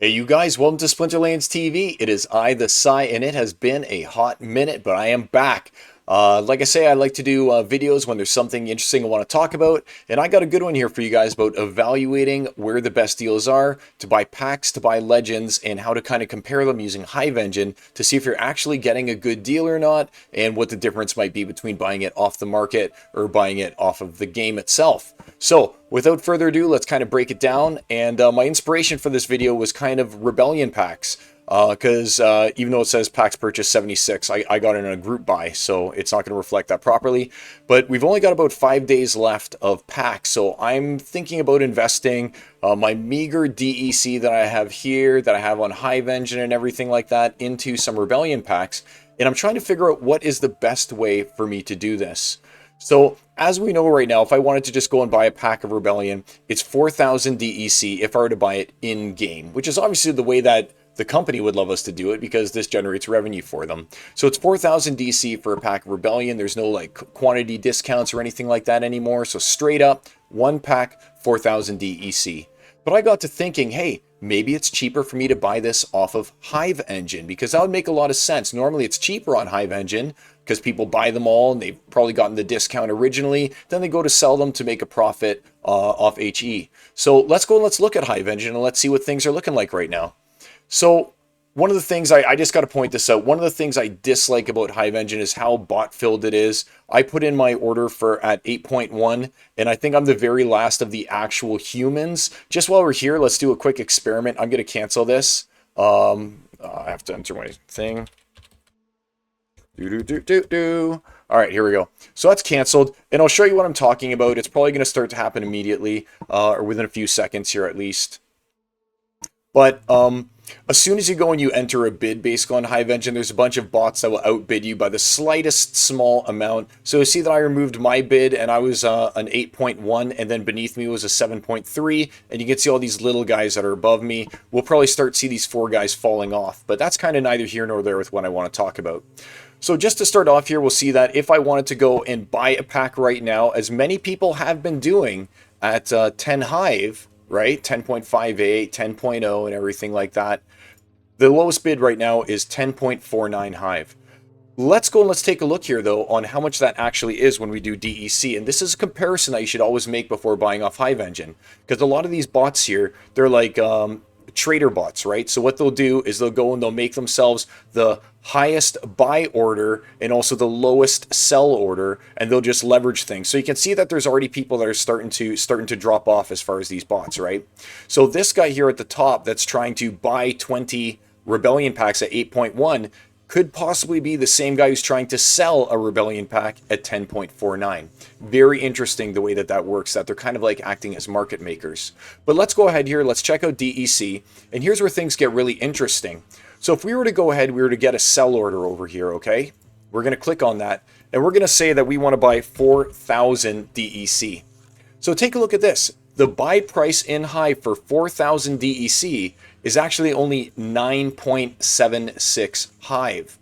Hey, you guys, welcome to Splinterlands TV. It is I, the Psy, and it has been a hot minute, but I am back. Like I say, I like to do videos when there's something interesting I want to talk about, and I got a good one here for you guys about evaluating where the best deals are to buy packs, to buy legends, and how to kind of compare them using Hive Engine to see if you're actually getting a good deal or not, and what the difference might be between buying it off the market or buying it off of the game itself. So, without further ado, let's kind of break it down. And my inspiration for this video was kind of Rebellion packs. Because even though it says packs purchase 76, I got it in a group buy, so it's not going to reflect that properly. But we've only got about 5 days left of packs, so I'm thinking about investing my meager DEC that I have here, that I have on Hive Engine and everything like that, into some Rebellion packs. And I'm trying to figure out what is the best way for me to do this. So, as we know right now, if I wanted to just go and buy a pack of Rebellion, it's 4,000 DEC if I were to buy it in-game, which is obviously the way that the company would love us to do it because this generates revenue for them. So it's 4,000 DC for a pack of Rebellion. There's no like quantity discounts or anything like that anymore. So straight up, one pack, 4,000 DEC. But I got to thinking, hey, maybe it's cheaper for me to buy this off of Hive Engine because that would make a lot of sense. Normally it's cheaper on Hive Engine because people buy them all and they've probably gotten the discount originally. Then they go to sell them to make a profit off HE. So let's go and let's look at Hive Engine and let's see what things are looking like right now. So one of the things, I just got to point this out, one of the things I dislike about Hive Engine is how bot-filled it is. I put in my order for at 8.1, and I think I'm the very last of the actual humans. Just while we're here, let's do a quick experiment. I'm going to cancel this. I have to enter my thing. All right, here we go. So that's canceled, and I'll show you what I'm talking about. It's probably going to start to happen immediately, or within a few seconds here at least. But as soon as you go and you enter a bid based on Hive Engine, there's a bunch of bots that will outbid you by the slightest small amount. So you see that I removed my bid and I was an 8.1, and then beneath me was a 7.3, and you can see all these little guys that are above me. We'll probably start to see these 4 guys falling off, but that's kind of neither here nor there with what I want to talk about. So just to start off here, we'll see that if I wanted to go and buy a pack right now, as many people have been doing at 10 Hive, right? 10.58, 10.0, and everything like that. The lowest bid right now is 10.49 Hive. Let's go and let's take a look here, though, on how much that actually is when we do DEC. And this is a comparison that you should always make before buying off Hive Engine. Because a lot of these bots here, they're like trader bots, right? So what they'll do is they'll go and they'll make themselves the highest buy order and also the lowest sell order, and they'll just leverage things. So you can see that there's already people that are starting to drop off as far as these bots, right? So this guy here at the top that's trying to buy 20 Rebellion packs at 8.1 could possibly be the same guy who's trying to sell a Rebellion pack at 10.49. Very interesting the way that that works, that they're kind of like acting as market makers. But let's go ahead here, let's check out DEC, and here's where things get really interesting. So if we were to go ahead, we were to get a sell order over here, okay? We're going to click on that, and we're going to say that we want to buy 4,000 DEC. So take a look at this. The buy price in Hive for 4,000 DEC is actually only 9.76 Hive.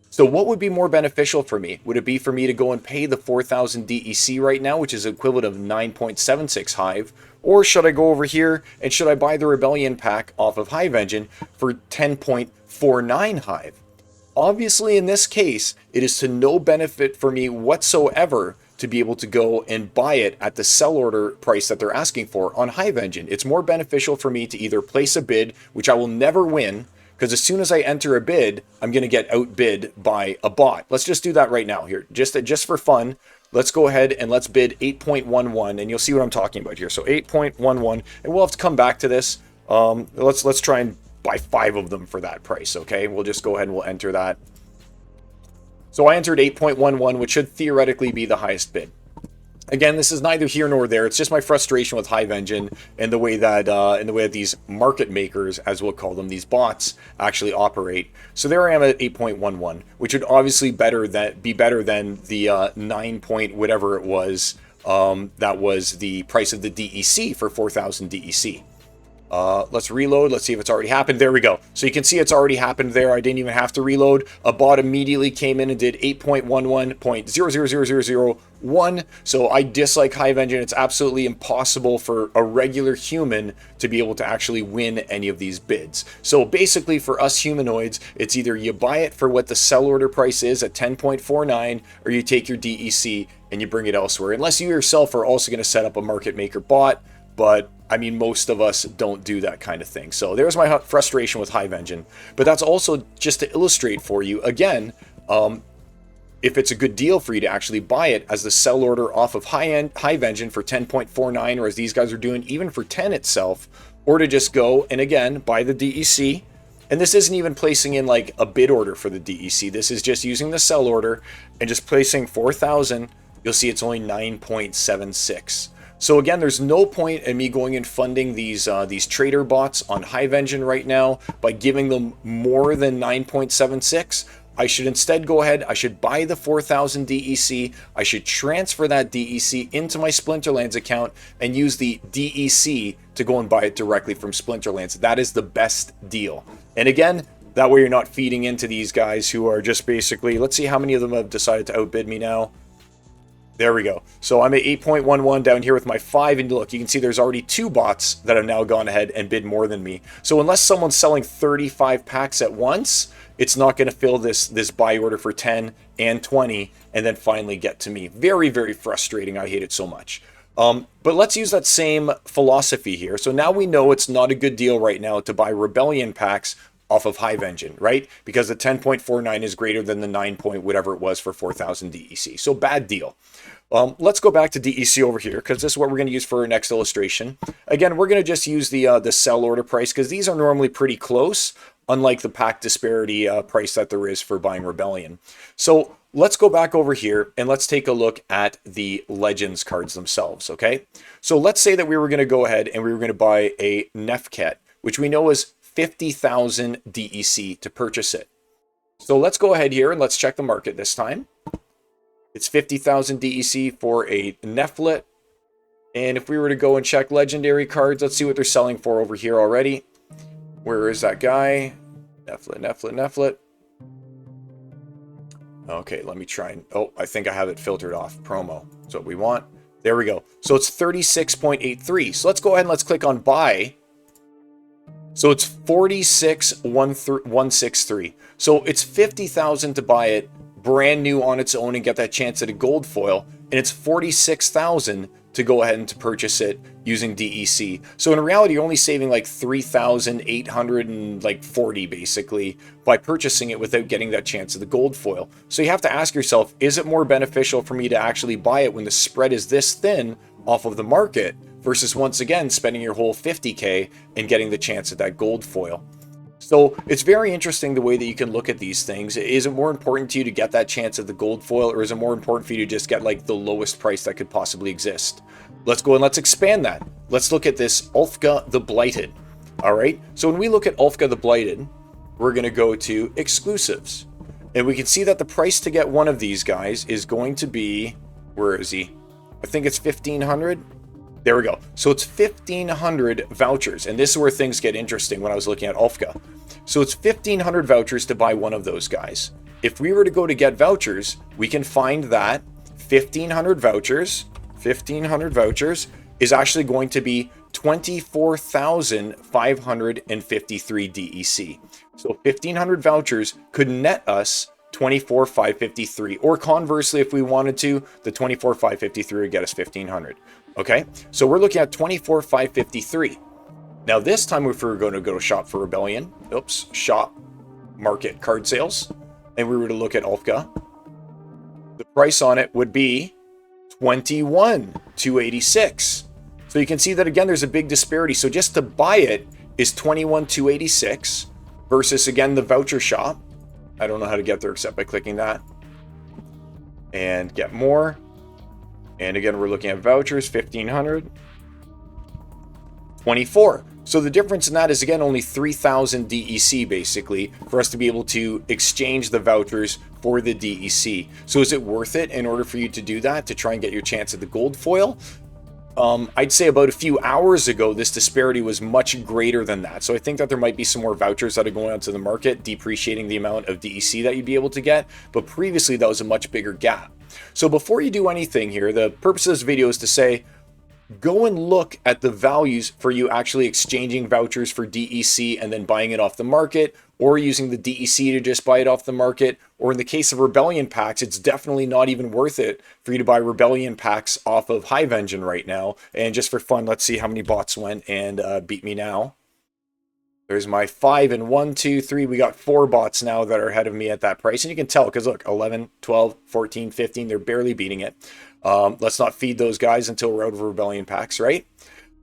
So what would be more beneficial for me? Would it be for me to go and pay the 4,000 DEC right now, which is equivalent of 9.76 Hive? Or should I go over here and should I buy the Rebellion pack off of Hive Engine for 10.49 Hive? Obviously, in this case, it is to no benefit for me whatsoever to be able to go and buy it at the sell order price that they're asking for on Hive Engine. It's more beneficial for me to either place a bid, which I will never win, because as soon as I enter a bid, I'm going to get outbid by a bot. Let's just do that right now here, just for fun. Let's go ahead and let's bid 8.11, and you'll see what I'm talking about here. So 8.11, and we'll have to come back to this. Let's try and buy 5 of them for that price, okay? We'll just go ahead and we'll enter that. So I entered 8.11, which should theoretically be the highest bid. Again, this is neither here nor there. It's just my frustration with Hive Engine and the way that these market makers, as we'll call them, these bots, actually operate. So there I am at 8.11, which would obviously be better than the 9 point whatever it was. That was the price of the DEC for 4,000 DEC. Let's reload. Let's see if it's already happened. There we go. So you can see it's already happened there. I didn't even have to reload. A bot immediately came in and did 8.11.0000001. So I dislike Hive Engine. It's absolutely impossible for a regular human to be able to actually win any of these bids. So basically for us humanoids, it's either you buy it for what the sell order price is at 10.49, or you take your DEC and you bring it elsewhere. Unless you yourself are also going to set up a market maker bot. But I mean, most of us don't do that kind of thing. So there's my frustration with Hive Engine. But that's also just to illustrate for you, again, if it's a good deal for you to actually buy it as the sell order off of Hive Engine for 10.49, or as these guys are doing, even for 10 itself, or to just go and again, buy the DEC. And this isn't even placing in like a bid order for the DEC. This is just using the sell order and just placing 4,000. You'll see it's only 9.76. So again, there's no point in me going and funding these trader bots on Hive Engine right now by giving them more than 9.76. I should instead go ahead, I should buy the 4,000 DEC, I should transfer that DEC into my Splinterlands account and use the DEC to go and buy it directly from Splinterlands. That is the best deal. And again, that way you're not feeding into these guys who are just basically, let's see how many of them have decided to outbid me now. There we go. So I'm at 8.11 down here with my 5, and look, you can see there's already 2 bots that have now gone ahead and bid more than me. So unless someone's selling 35 packs at once, it's not going to fill this buy order for 10 and 20 and then finally get to me. Very, very frustrating. I hate it so much. But let's use that same philosophy here. So now we know it's not a good deal right now to buy Rebellion packs off of Hive Engine, right? Because the 10.49 is greater than the 9 point whatever it was for 4,000 DEC. So bad deal. Let's go back to DEC over here, because this is what we're going to use for our next illustration. Again, we're going to just use the sell order price, because these are normally pretty close, unlike the pack disparity price that there is for buying Rebellion. So let's go back over here and let's take a look at the Legends cards themselves, okay? So let's say that we were going to go ahead and we were going to buy a Nefket, which we know is 50,000 DEC to purchase it. So let's go ahead here and let's check the market this time. It's 50,000 DEC for a Neflet. And if we were to go and check legendary cards, let's see what they're selling for over here already. Where is that guy? Neflet. Okay, let me try and... Oh, I think I have it filtered off. Promo. That's what we want. There we go. So it's 36.83. So let's go ahead and let's click on buy. So it's 46,163. So it's 50,000 to buy it brand new on its own and get that chance at a gold foil, and it's 46,000 to go ahead and to purchase it using DEC. So in reality, you're only saving like 3,840 basically by purchasing it without getting that chance of the gold foil. So you have to ask yourself, is it more beneficial for me to actually buy it when the spread is this thin off of the market versus once again spending your whole 50K and getting the chance at that gold foil? So it's very interesting the way that you can look at these things. Is it more important to you to get that chance of the gold foil, or is it more important for you to just get like the lowest price that could possibly exist? Let's go and let's expand that. Let's look at this Ulfga the Blighted. All right. So when we look at Ulfga the Blighted, we're going to go to exclusives, and we can see that the price to get one of these guys is going to be, where is he? I think it's 1,500. There we go. So it's 1,500 vouchers. And this is where things get interesting when I was looking at Ulfga. So it's 1,500 vouchers to buy one of those guys. If we were to go to get vouchers, we can find that 1,500 vouchers is actually going to be 24,553 DEC. So 1,500 vouchers could net us 24,553. Or conversely, if we wanted to, the 24,553 would get us 1,500. Okay, so we're looking at 24,553. Now this time, if we were going to go to shop for Rebellion, shop, market, card sales, and we were to look at Ulfga, the price on it would be 21,286. So you can see that again, there's a big disparity. So just to buy it is 21,286 versus again the voucher shop. I don't know how to get there except by clicking that and get more. And again, we're looking at vouchers, 1,500, 24. So the difference in that is, again, only 3,000 DEC, basically, for us to be able to exchange the vouchers for the DEC. So is it worth it in order for you to do that, to try and get your chance at the gold foil? I'd say about a few hours ago, this disparity was much greater than that. So I think that there might be some more vouchers that are going onto the market, depreciating the amount of DEC that you'd be able to get. But previously, that was a much bigger gap. So before you do anything here, the purpose of this video is to say, go and look at the values for you actually exchanging vouchers for DEC and then buying it off the market, or using the DEC to just buy it off the market. Or in the case of Rebellion packs, it's definitely not even worth it for you to buy Rebellion packs off of Hive Engine right now. And just for fun, let's see how many bots went and beat me now. There's my 5 and 1, 2, 3. We got 4 bots now that are ahead of me at that price. And you can tell because look, 11, 12, 14, 15, they're barely beating it. Let's not feed those guys until we're out of Rebellion packs, right?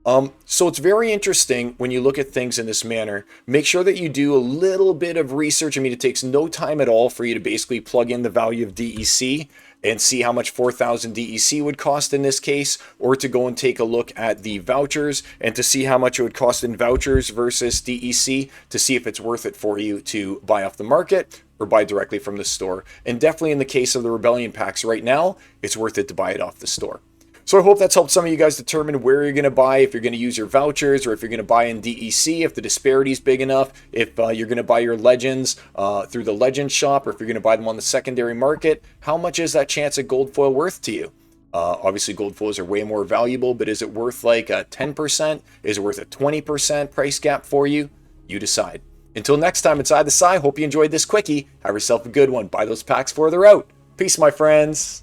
So it's very interesting when you look at things in this manner. Make sure that you do a little bit of research. I mean, it takes no time at all for you to basically plug in the value of DEC and see how much 4,000 DEC would cost in this case, or to go and take a look at the vouchers and to see how much it would cost in vouchers versus DEC to see if it's worth it for you to buy off the market or buy directly from the store. And definitely in the case of the Rebellion packs right now, it's worth it to buy it off the store. So I hope that's helped some of you guys determine where you're going to buy, if you're going to use your vouchers, or if you're going to buy in DEC, if the disparity is big enough, if you're going to buy your Legends through the Legends shop, or if you're going to buy them on the secondary market. How much is that chance of gold foil worth to you? Obviously, gold foils are way more valuable, but is it worth like a 10%? Is it worth a 20% price gap for you? You decide. Until next time, it's I the Psy. Hope you enjoyed this quickie. Have yourself a good one. Buy those packs before they're out. Peace, my friends.